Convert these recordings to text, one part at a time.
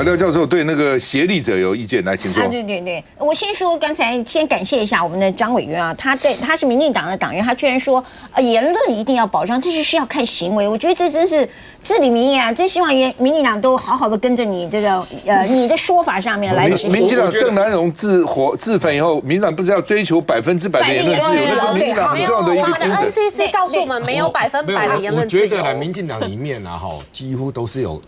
海雕教授对那个协力者有意见，来，请说。对，我先说，刚才先感谢一下我们的张委员啊，他是民进党的党员，他居然说言论一定要保障，但是要看行为。我觉得这真是至理名言啊！真希望民进党都好好的跟着你这个你的说法上面来执行。民进党郑南榕自焚以后，民进党不是要追求100%的言论自由，这是民进党很重要的一个精神。我们的 NCC 告诉我们没有100%的言论自由。我觉得民进党里面啊，几乎都是有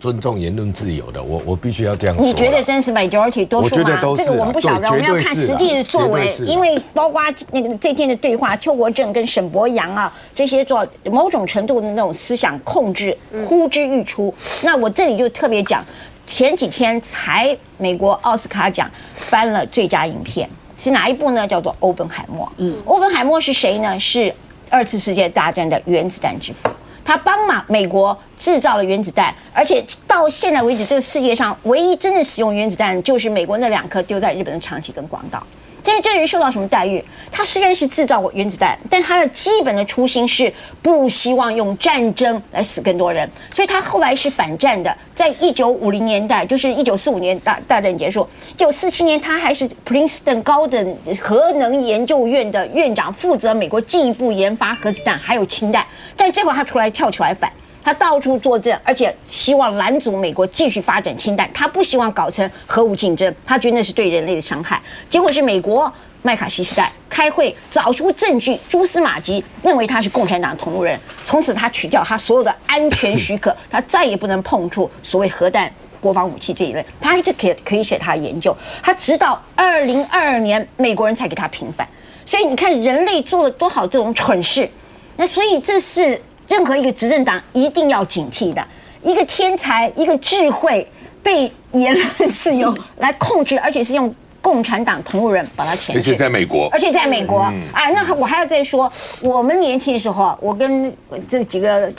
尊重言论自由的，我必须要这样说。你觉得真是 majority 多数吗？这个我们不晓得，我们要看实际的作为。因为包括那个这天的对话，邱国正跟沈伯洋啊，这些做某种程度的那种思想控制呼之欲出。那我这里就特别讲，前几天才美国奥斯卡奖颁了最佳影片，是哪一部呢？叫做《欧本海默》。欧本海默是谁呢？是2次世界大战的原子弹之父。他帮美国制造了原子弹，而且到现在为止，这个世界上唯一真正使用原子弹就是美国那2颗丢在日本的长崎跟广岛。但是这人受到什么待遇？他虽然是制造原子弹，但他的基本的初心是不希望用战争来死更多人，所以他后来是反战的。在1950年代，就是1945年大战结束，1947年他还是 Princeton 高等核能研究院的院长，负责美国进一步研发核子弹还有氢弹。但最后他出来跳起来反。他到处作证，而且希望拦阻美国继续发展氢弹，他不希望搞成核武竞争，他觉得那是对人类的伤害。结果是美国麦卡锡时代开会找出证据，蛛丝马迹，认为他是共产党同路人，从此他取掉他所有的安全许可，他再也不能碰触所谓核弹、国防武器这一类，他一直可以写他的研究。他直到2022年，美国人才给他平反。所以你看，人类做了多少这种蠢事，那所以这是。任何一个执政党一定要警惕的，一个天才、一个智慧被言论自由来控制，而且是用共产党同路人把它钳制，而且在美国，那我还要再说，我们年轻的时候，我跟这几个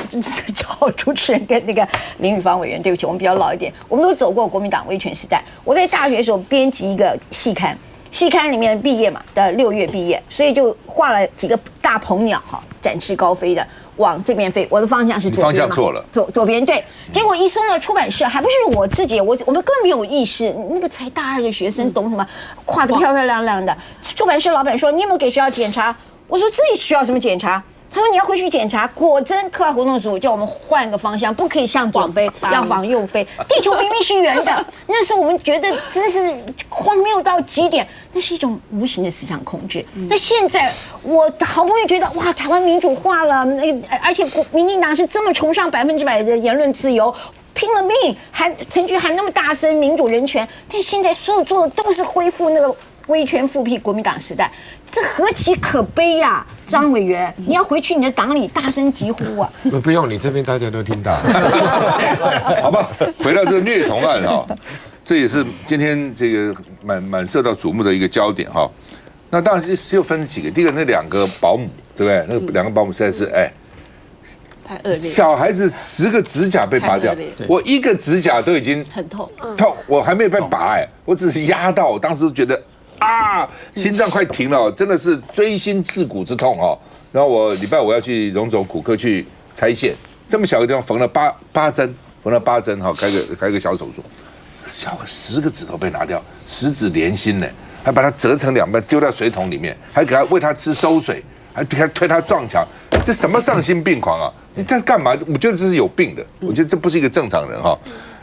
主持人跟那个林宇芳委员，对不起，我们比较老一点，我们都走过国民党威权时代。我在大学的时候编辑一个系刊。系刊里面毕业嘛的6月毕业，所以就画了几个大鹏鸟展翅高飞的往这边飞，我的方向是左边嘛，方向错了，左边对。结果一送到出版社，还不是我自己，我们根本没有意识，那个才大2的学生懂什么，画得漂漂亮亮的。出版社老板说：“你有没有给学校检查？”我说：“自己需要什么检查？”他说：“你要回去检查。”果真，课外活动组叫我们换个方向，不可以向左飞，要往右飞。地球明明是圆的，那时候我们觉得真是荒谬到极点，那是一种无形的思想控制。那现在我好不容易觉得哇，台湾民主化了，而且民进党是这么崇尚100%的言论自由。拼了命陈菊喊那么大声民主人权，但现在所有做的都是恢复那个威权复辟国民党时代，这何其可悲呀！张委员，你要回去你的党里大声疾呼啊！不用，你这边大家都听到。好吧，回到这个虐童案这也是今天这个蛮受到瞩目的一个焦点那当然是又分几个，第一个那2个保姆，对不对？那2个保姆实在是太恶劣，小孩子10个指甲被拔掉，我1个指甲都已经很痛，我还没有被拔我只是压到，我当时觉得心脏快停了，真的是锥心刺骨之痛然后我礼拜5要去荣总骨科去拆线，这么小个地方缝了8针，开个小手术，小个10个指头被拿掉，10指连心呢，还把它折成2半丢到水桶里面，还给他喂他吃馊水，还推他撞墙，这什么丧心病狂你在干嘛？我觉得这是有病的，我觉得这不是一个正常人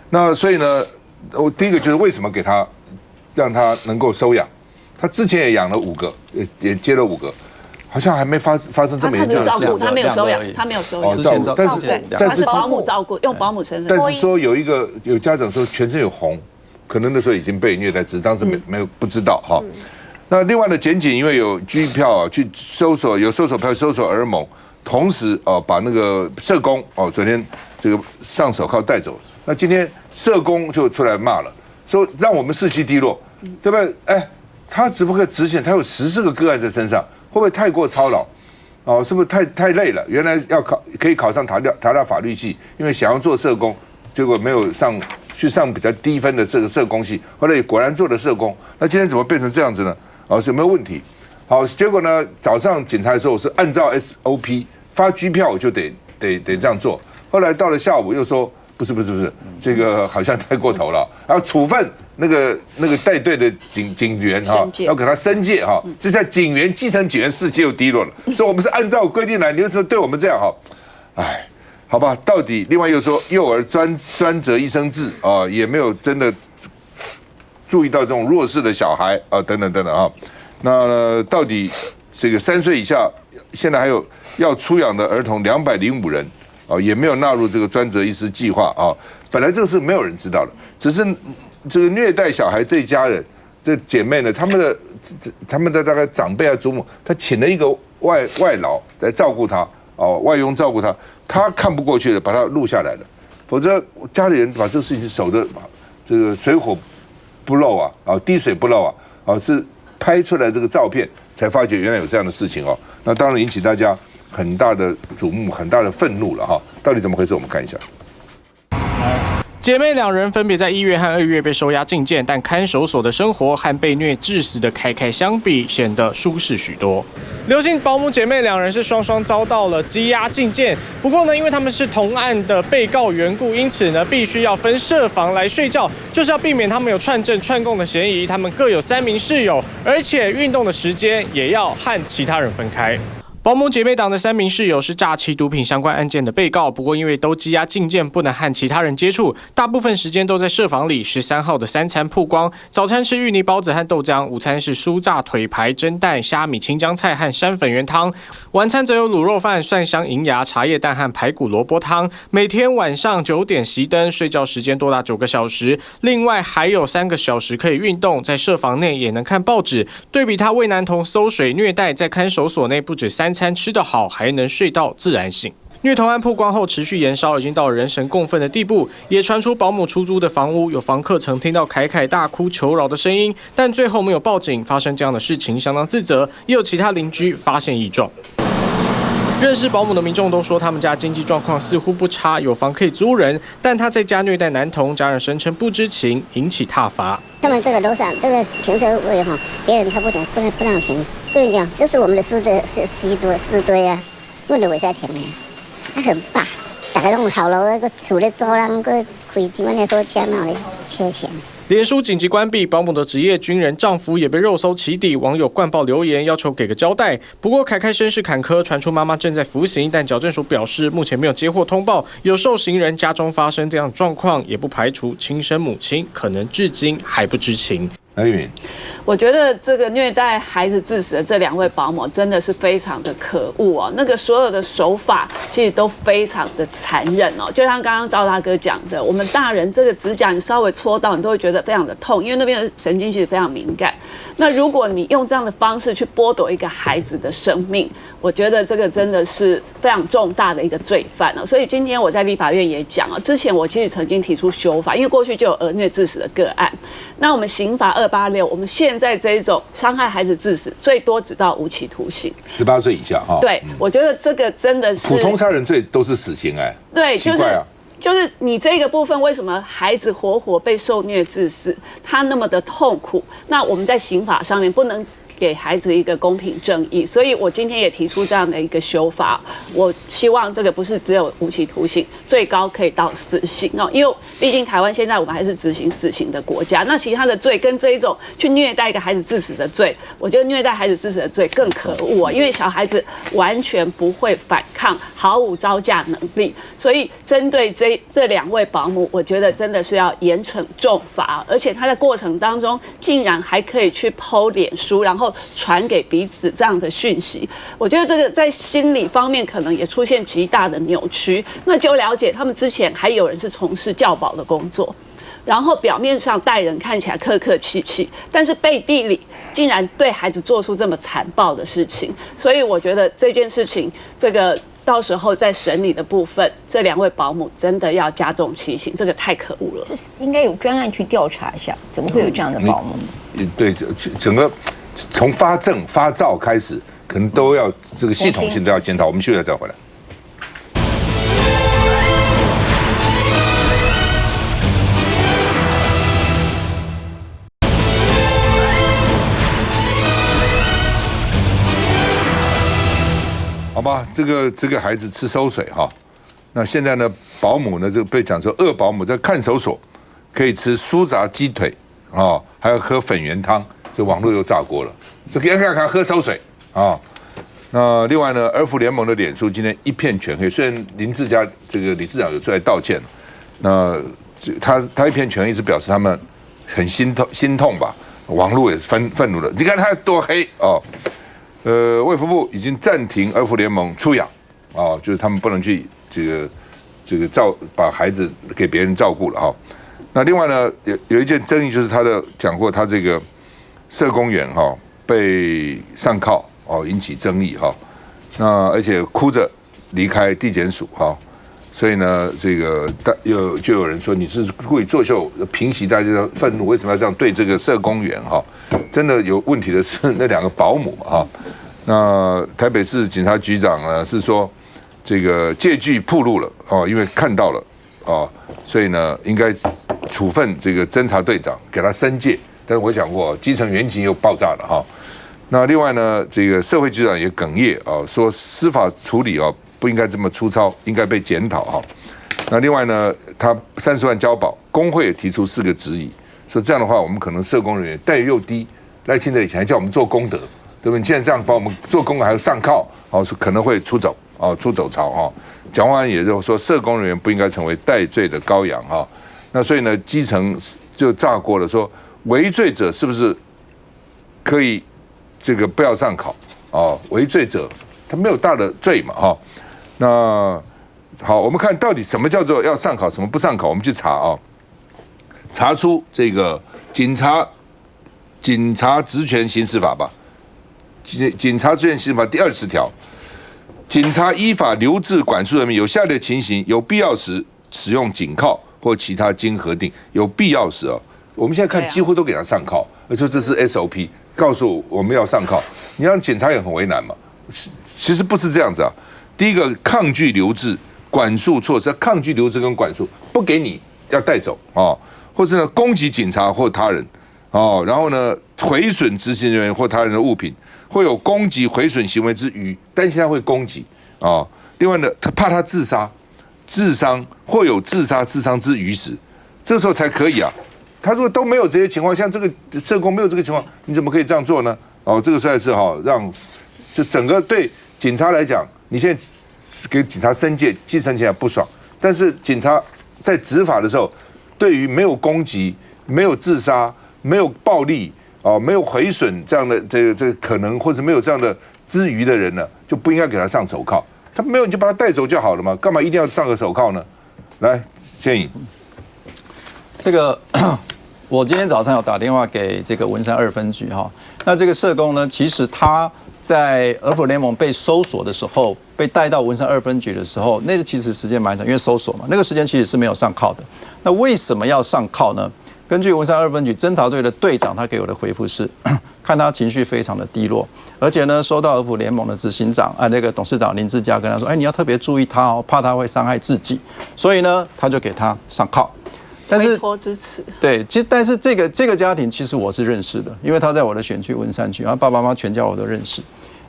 那所以呢，我第一个就是为什么给他让他能够收养？他之前也养了5个，也接了5个，好像还没发生这么严重的事。他照顾，他没有收养，他没有收养。但是保姆照顾，用保姆身份。但是说有家长说全身有红，可能那时候已经被虐待，只是当时没有不知道那另外的检警因为有拘票去搜索，有搜索票搜索儿童，同时把那个社工昨天这个上手铐带走。那今天社工就出来骂了，说让我们士气低落，对不对？他只不过执行，他有14个个案在身上，会不会太过操劳？是不是太累了？原来可以考上台大法律系，因为想要做社工，结果没有去上比较低分的这个社工系，后来果然做了社工。那今天怎么变成这样子呢？是有没有问题？好，结果呢，早上警察的时候我是按照 SOP 发拘票，我就得这样做。后来到了下午又说不是，这个好像太过头了，然后处分那个带队的警员哈，要给他升阶哈，这在警员基层警员士气又低落了，所以我们是按照规定来，你为什么对我们这样哈？哎，好吧，到底另外又说幼儿专责医生制啊，也没有真的注意到这种弱势的小孩啊，等等啊，那到底这个3岁以下现在还有要出养的儿童205人。也没有纳入这个专责医师计划啊。本来这个是没有人知道的，只是这个虐待小孩这一家人，这姐妹呢，他们的大概长辈啊祖母，他请了一个外劳来照顾他，外佣照顾他，他看不过去了，把他录下来了，否则家里人把这个事情守得这个水火不漏啊，滴水不漏啊，是拍出来这个照片才发觉原来有这样的事情哦。那当然引起大家很大的瞩目，很大的愤怒了哈！到底怎么回事？我们看一下。姐妹2人分别在1月和2月被收押禁见，但看守所的生活和被虐致死的凯凯相比，显得舒适许多。刘姓保姆姐妹2人是双双遭到了羁押禁见，不过呢，因为他们是同案的被告缘故，因此呢，必须要分舍房来睡觉，就是要避免他们有串证串供的嫌疑。他们各有3名室友，而且运动的时间也要和其他人分开。保姆姐妹档的3名室友是诈欺毒品相关案件的被告，不过因为都羁押禁见，不能和其他人接触，大部分时间都在舍房里。13号的3餐曝光，早餐是芋泥包子和豆浆，午餐是酥炸腿排、蒸蛋、虾米青江菜和山粉圆汤，晚餐则有卤肉饭、蒜香银芽、茶叶蛋和排骨萝卜汤。每天晚上9点熄灯，睡觉时间多达9个小时，另外还有3个小时可以运动，在舍房内也能看报纸。对比他为男童搜水虐待，在看守所内不止3餐吃得好，还能睡到自然醒。虐童案曝光后持续延烧，已经到了人神共愤的地步，也传出保姆出租的房屋有房客曾听到凯凯大哭求饶的声音，但最后没有报警。发生这样的事情相当自责，也有其他邻居发现异状。认识保姆的民众都说，他们家经济状况似乎不差，有房可以租人，但他在家虐待男童，家人声称不知情，引起挞伐。他们这个楼上这个停车位哈，别人他不让停，跟你讲，这是我们的尸堆啊，我们为啥停呢？他很霸，大家拢好了，那个厝咧租人，个开几万的好钱哪里缺钱？脸书紧急关闭，保姆的职业军人丈夫也被肉搜起底，网友灌爆留言要求给个交代。不过凯凯身世坎坷，传出妈妈正在服刑，但矫正署表示目前没有接获通报有受刑人家中发生这样的状况，也不排除亲生母亲可能至今还不知情。来云，我觉得这个虐待孩子致死的这2位保姆真的是非常的可恶哦，那个所有的手法其实都非常的残忍哦，就像刚刚赵大哥讲的，我们大人这个指甲你稍微戳到，你都会觉得非常的痛，因为那边的神经其实非常敏感。那如果你用这样的方式去剥夺一个孩子的生命，我觉得这个真的是非常重大的一个罪犯哦。所以今天我在立法院也讲啊，之前我其实曾经提出修法，因为过去就有儿虐致死的个案，那我们刑法286，我们现在这一种伤害孩子致死，最多只到无期徒刑，18岁以下哈。对，我觉得这个真的是普通杀人罪都是死刑哎。对，就是你这个部分，为什么孩子活活被受虐致死，他那么的痛苦？那我们在刑法上面不能给孩子一个公平正义，所以我今天也提出这样的一个修法。我希望这个不是只有无期徒刑，最高可以到死刑哦，因为毕竟台湾现在我们还是执行死刑的国家。那其他的罪跟这一种去虐待一个孩子致死的罪，我觉得虐待孩子致死的罪更可恶啊，因为小孩子完全不会反抗，毫无招架能力，所以针对这2位保姆，我觉得真的是要严惩重罚，而且他在过程当中竟然还可以去PO脸书，然后传给彼此这样的讯息，我觉得这个在心理方面可能也出现极大的扭曲。那就了解他们之前还有人是从事教保的工作，然后表面上待人看起来客客气气，但是背地里竟然对孩子做出这么残暴的事情，所以我觉得这件事情，这个到时候在审理的部分，这2位保姆真的要加重其刑，这个太可恶了。这应该有专案去调查一下，怎么会有这样的保姆？对，整个从发证发照开始，可能都要这个系统性都要检讨。我们休息再回来。好吧，这个孩子吃馊水哈，那现在呢，保姆呢这个被讲说恶保姆在看守所可以吃酥炸鸡腿啊，还要喝粉圆汤，这网络又炸锅了，就给看喝馊水啊。那另外呢，儿福联盟的脸书今天一片全黑，虽然林志嘉这个理事长有出来道歉，那他一片全黑是表示他们很心痛吧，网络也是愤怒的。你看他多黑哦。卫福部已经暂停儿福联盟出养啊，就是他们不能去这个把孩子给别人照顾了哈。那另外呢，有一件争议就是他的讲过他这个社工员哈被上铐哦，引起争议哈。那而且哭着离开地检署哈，所以呢，这个就有人说你是故意作秀，平息大家的愤怒，为什么要这样对这个社工员哈？真的有问题的是那2个保姆哈。那台北市警察局长呢是说这个借据暴露了哦，因为看到了哦，所以呢应该处分这个侦查队长，给他升戒。但是我讲过，基层员警又爆炸了哈。那另外呢，这个社会局长也哽咽啊，说司法处理啊不应该这么粗糙，应该被检讨哈。那另外呢，他30万交保，工会也提出4个质疑，说这样的话，我们可能社工人员待遇又低。赖清德以前还叫我们做功德，对不对？你现在这样把我们做功德还要上铐，哦，是可能会出走潮哈。蒋万安也就说，社工人员不应该成为戴罪的羔羊哈。那所以呢，基层就炸锅了，说违罪者是不是可以这个不要上铐哦？违罪者他没有大的罪嘛哈。那好，我们看到底什么叫做要上铐，什么不上铐？我们去查啊，查出这个警察职权行使法吧，警察职权行使法第20条，警察依法留置管束人民，有下列情形有必要时使用警铐或其他经核定，有必要时啊，我们现在看几乎都给他上铐，而且这是 SOP 告诉我们要上铐，你让检察也很为难嘛。其实不是这样子啊，第一个抗拒留置管束措施，抗拒留置跟管束，不给你要带走啊，或是呢攻击警察或他人。哦，然后呢，毁损执行人员或他人的物品，会有攻击、毁损行为之余，担心他会攻击啊。另外呢，他怕他自杀、自伤，或有自杀、自伤之余时，这时候才可以啊。他如果都没有这些情况，像这个社工没有这个情况，你怎么可以这样做呢？哦，这个实在是让就整个对警察来讲，你现在给警察升戒，基层起来不爽，但是警察在执法的时候，对于没有攻击、没有自杀、没有暴力哦，没有毁损这样的这个可能，或者没有这样的之余的人呢，就不应该给他上手铐。他没有你就把他带走就好了嘛，干嘛一定要上个手铐呢？来，建议这个，我今天早上有打电话给这个文山2分局哈，那这个社工呢，其实他在儿福联盟被搜索的时候，被带到文山2分局的时候，那个其实时间蛮长，因为搜索嘛，那个时间其实是没有上铐的。那为什么要上铐呢？根据文山2分局侦查队的队长，他给我的回复是，看他情绪非常的低落，而且呢，收到儿福联盟的执行长那个董事长林志嘉跟他说，你要特别注意他哦，怕他会伤害自己，所以呢，他就给他上铐。但是托支持对，其实但是这个家庭其实我是认识的，因为他在我的选区文山区，然后爸爸妈妈全家我都认识。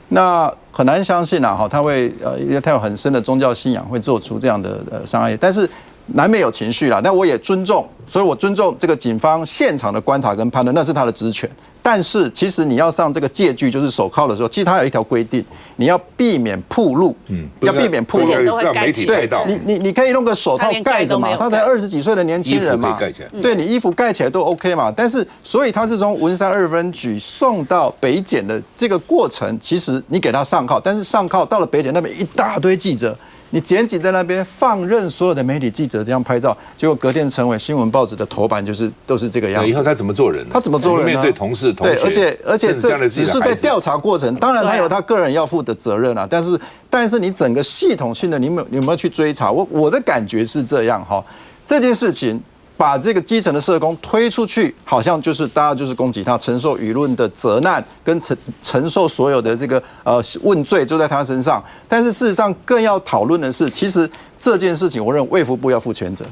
那很难相信啊，他会因为他有很深的宗教信仰，会做出这样的伤害，但是难免有情绪啦。但我也尊重，所以我尊重这个警方现场的观察跟判断，那是他的职权。但是其实你要上这个戒具，就是手铐的时候，其实它有一条规定，你要避免暴露，要避免暴露，让媒体拍到。你可以弄个手套盖着嘛，他才20几岁的年轻人嘛，对你衣服盖起来都 OK 嘛。但是所以他是从文山2分局送到北检的这个过程，其实你给他上铐，但是上铐到了北检那边一大堆记者。你检警在那边放任所有的媒体记者这样拍照，结果隔天成为新闻报纸的头版，都是这个样子。以后他怎么做人呢？他怎么做人呢？面对同事、同学，对，而且这只是在调查过程，当然他有他个人要负的责任啊。但是你整个系统性的，你有没有去追查？我的感觉是这样哈，这件事情。把这个基层的社工推出去，好像就是大家就是攻击他，承受舆论的责难，跟承受所有的这个问罪就在他身上。但是事实上更要讨论的是，其实这件事情，我认为卫福部要负全责，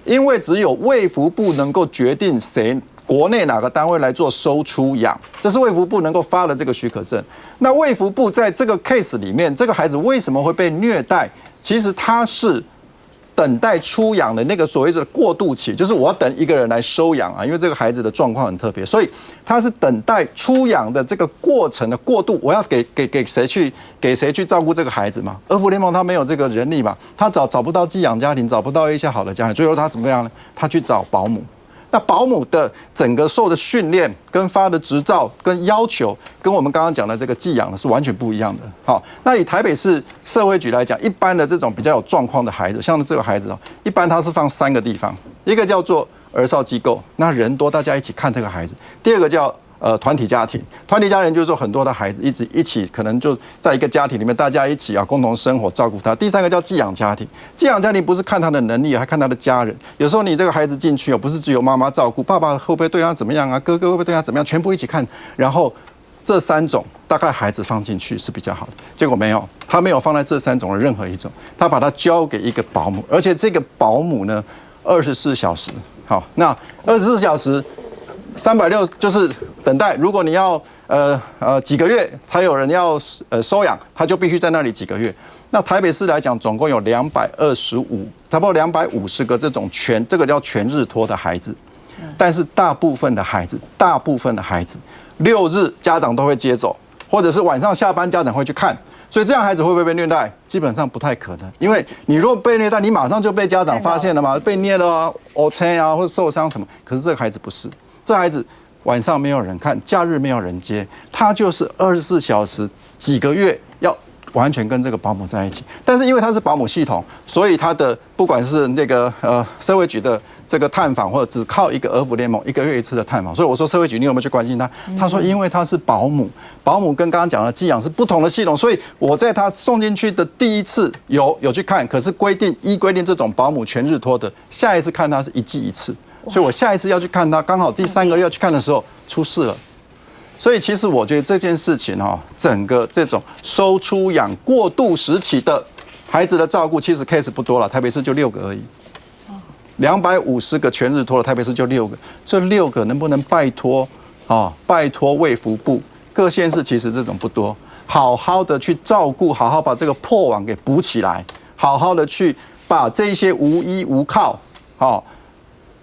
因为只有卫福部能够决定国内哪个单位来做收出养，这是卫福部能够发的这个许可证。那卫福部在这个 case 里面，这个孩子为什么会被虐待？其实他是等待出养的那个所谓的过渡期，就是我要等一个人来收养啊，因为这个孩子的状况很特别，所以他是等待出养的这个过程的过渡，我要给谁去照顾这个孩子嘛？儿福联盟他没有这个人力嘛，他找不到寄养家庭，找不到一些好的家庭，最后他怎么样呢？他去找保姆。那保姆的整个受的训练、跟发的执照、跟要求，跟我们刚刚讲的这个寄养的是完全不一样的。好，那以台北市社会局来讲，一般的这种比较有状况的孩子，像这个孩子哦，一般他是放3个地方，一个叫做儿少机构，那人多大家一起看这个孩子；第二个叫团体家庭，团体家庭就是说很多的孩子一起可能就在一个家庭里面，大家一起共同生活照顾他。第3个叫寄养家庭，寄养家庭不是看他的能力，还看他的家人。有时候你这个孩子进去不是只有妈妈照顾，爸爸会不会对他怎么样啊？哥哥会不会对他怎么样？全部一起看，然后这3种大概孩子放进去是比较好的。结果没有，他没有放在这3种的任何一种，他把它交给一个保姆，而且这个保姆呢，24小时。好，那24小时。360就是等待，如果你要几个月才有人要收养，他就必须在那里几个月。那台北市来讲，总共有225，差不多250个这个叫全日托的孩子，但是大部分的孩子6日家长都会接走，或者是晚上下班家长会去看。所以这样孩子会不会被虐待？基本上不太可能，因为你如果被虐待，你马上就被家长发现了嘛，被捏了啊、OK 啊，或者受伤什么。可是这个孩子不是。这孩子晚上没有人看，假日没有人接，他就是24小时几个月要完全跟这个保姆在一起。但是因为他是保姆系统，所以他的不管是那个社会局的这个探访，或者只靠一个儿福联盟1个月1次的探访。所以我说社会局你有没有去关心他？他说因为他是保姆，保姆跟刚刚讲的寄养是不同的系统，所以我在他送进去的第1次有去看，可是规定这种保姆全日托的，下一次看他是1季1次。所以我下一次要去看他，刚好第3个要去看的时候出事了。所以其实我觉得这件事情整个这种收出养过渡时期的孩子的照顾，其实 case 不多了，台北市就6个而已。250个全日托的台北市就6个，这6个能不能拜托卫福部各县市，其实这种不多，好好的去照顾，好好把这个破网给补起来，好好的去把这些无依无靠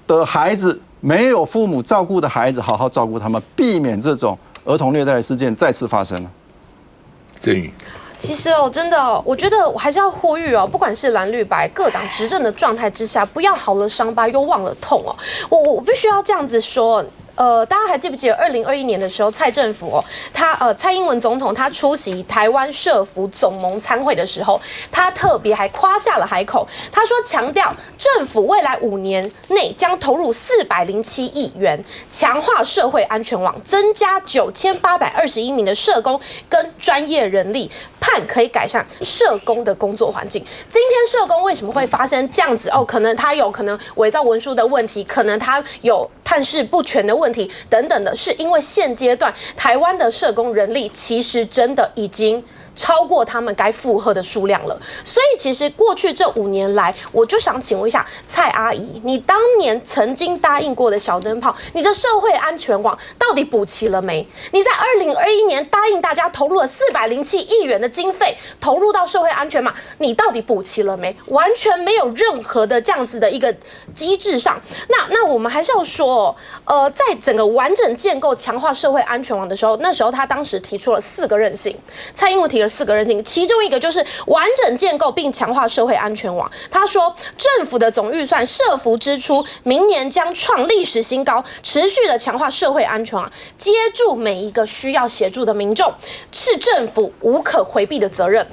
的孩子，没有父母照顾的孩子，好好照顾他们，避免这种儿童虐待的事件再次发生了。郑宇，其实真的我觉得我还是要呼吁不管是蓝绿白各党执政的状态之下，不要好了伤疤又忘了痛我必须要这样子说。大家还记不记得2021年的时候，蔡政府蔡英文总统他出席台湾社福总盟参会的时候，他特别还夸下了海口，他说强调政府未来5年内将投入407亿元，强化社会安全网，增加9821名的社工跟专业人力，盼可以改善社工的工作环境。今天社工为什么会发生这样子？可能他有可能伪造文书的问题，可能他有探视不全的问题等等的，是因为现阶段台湾的社工人力其实真的已经超过他们该负荷的数量了。所以其实过去这5年来，我就想请问一下蔡阿姨，你当年曾经答应过的小灯泡，你的社会安全网到底补齐了没？你在2021年答应大家投入了407亿元的经费投入到社会安全网，你到底补齐了没？完全没有任何的这样子的一个机制上。那我们还是要说在整个完整建构强化社会安全网的时候，那时候他当时提出了4个韧性，蔡英文提了4个韧性，其中一个就是完整建构并强化社会安全网。他说，政府的总预算社福支出明年将创历史新高，持续的强化社会安全网，接住每一个需要协助的民众，是政府无可回避的责任。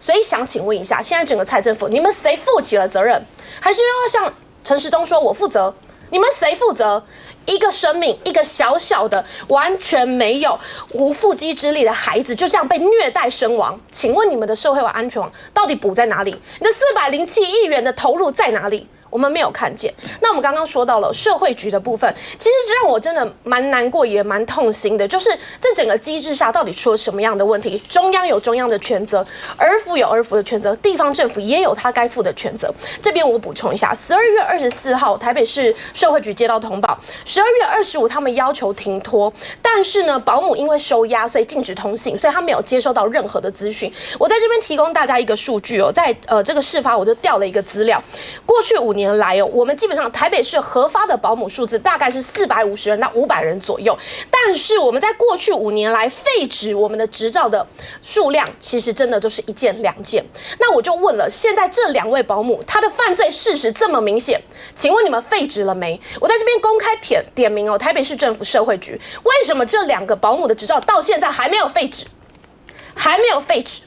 所以想请问一下，现在整个蔡政府，你们谁负起了责任？还是又要像陈时中说我负责？你们谁负责？一个生命，一个小小的完全没有无缚鸡之力的孩子就这样被虐待身亡，请问你们的社会安全网到底补在哪里？你的407亿元的投入在哪里？我们没有看见。那我们刚刚说到了社会局的部分，其实这让我真的蛮难过，也蛮痛心的。就是这整个机制下到底出了什么样的问题？中央有中央的权责，儿福有儿福的权责，地方政府也有他该负的权责。这边我补充一下，12月24号，台北市社会局接到通报，12月25他们要求停托，但是呢，保姆因为收押，所以禁止通信，所以他没有接收到任何的资讯。我在这边提供大家一个数据哦，在这个事发我就调了一个资料，过去5年来哦，我们基本上台北市核发的保姆数字大概是450人到500人左右，但是我们在过去5年来废止我们的执照的数量，其实真的都是1件2件。那我就问了，现在这2位保姆，他的犯罪事实这么明显，请问你们废止了没？我在这边公开点名哦，台北市政府社会局，为什么这2个保姆的执照到现在还没有废止？还没有废止。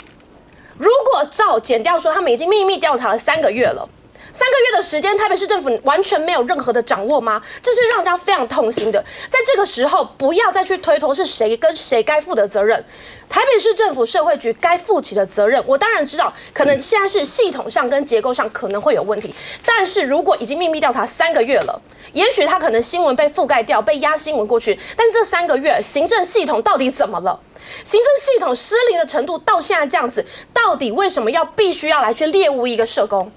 如果照检调说，他们已经秘密调查了3个月了，3个月的时间，台北市政府完全没有任何的掌握吗？这是让人家非常痛心的。在这个时候，不要再去推脱是谁跟谁该负的责任。台北市政府社会局该负起的责任，我当然知道，可能现在是系统上跟结构上可能会有问题。但是如果已经秘密调查3个月了，也许他可能新闻被覆盖掉，被压新闻过去。但这3个月，行政系统到底怎么了？行政系统失灵的程度到现在这样子，到底为什么必须要来去猎巫一个社工？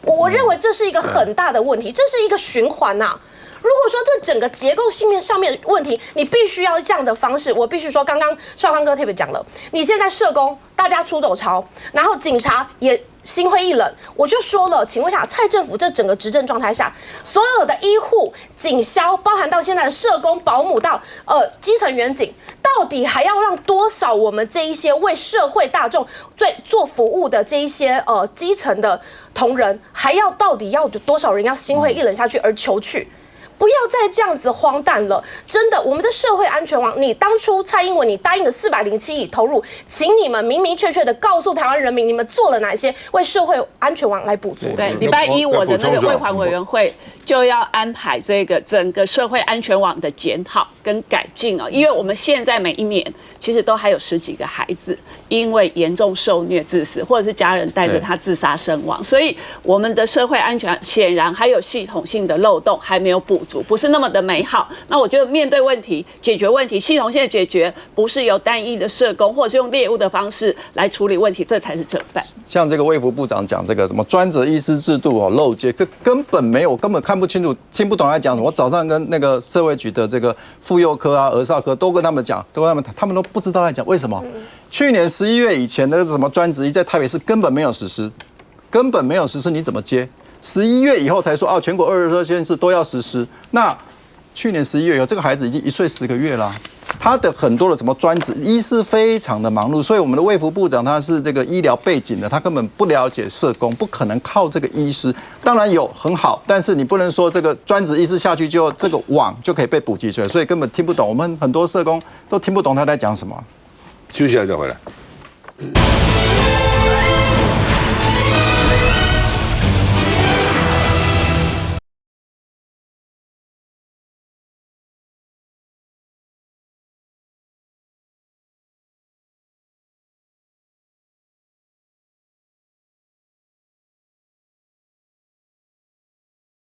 我认为这是一个很大的问题，这是一个循环呐。如果说这整个结构性上面的问题，你必须要这样的方式，我必须说，刚刚少康哥特别讲了，你现在社工大家出走潮，然后警察也心灰意冷，我就说了，请问一下，蔡政府这整个执政状态下，所有的医护、警消，包含到现在的社工、保姆到基层员警，到底还要让多少我们这一些为社会大众做服务的这一些基层的同仁，还要到底要多少人要心灰意冷下去而求去？不要再这样子荒诞了，真的，我们的社会安全网，你当初蔡英文你答应了407亿投入，请你们明明确确的告诉台湾人民，你们做了哪些为社会安全网来补足。对，礼拜1我的那个卫环委员会就要安排这个整个社会安全网的检讨跟改进哦，因为我们现在每一年其实都还有10几个孩子因为严重受虐致死，或者是家人带着他自杀身亡，所以我们的社会安全显然还有系统性的漏洞还没有补足，不是那么的美好。那我觉得面对问题、解决问题，系统性的解决，不是由单一的社工或者是用猎物的方式来处理问题，这才是正办。像这个卫福部长讲这个什么专责医师制度漏接，这根本没有，根本看不清楚、听不懂在讲什么。我早上跟那个社会局的这个妇幼科啊、儿少科都跟他们讲，他们都不知道在讲为什么。去年11月以前的什么专职医在台北市根本没有实施，根本没有实施，你怎么接？11月以后才说全国22县市都要实施。那去年11月以后，这个孩子已经1岁10个月了。他的很多的什么专职医师非常的忙碌，所以我们的卫福部长他是这个医疗背景的，他根本不了解社工，不可能靠这个医师。当然有很好，但是你不能说这个专职医师下去就这个网就可以被补给出来，所以根本听不懂。我们很多社工都听不懂他在讲什么。休息一下再回来。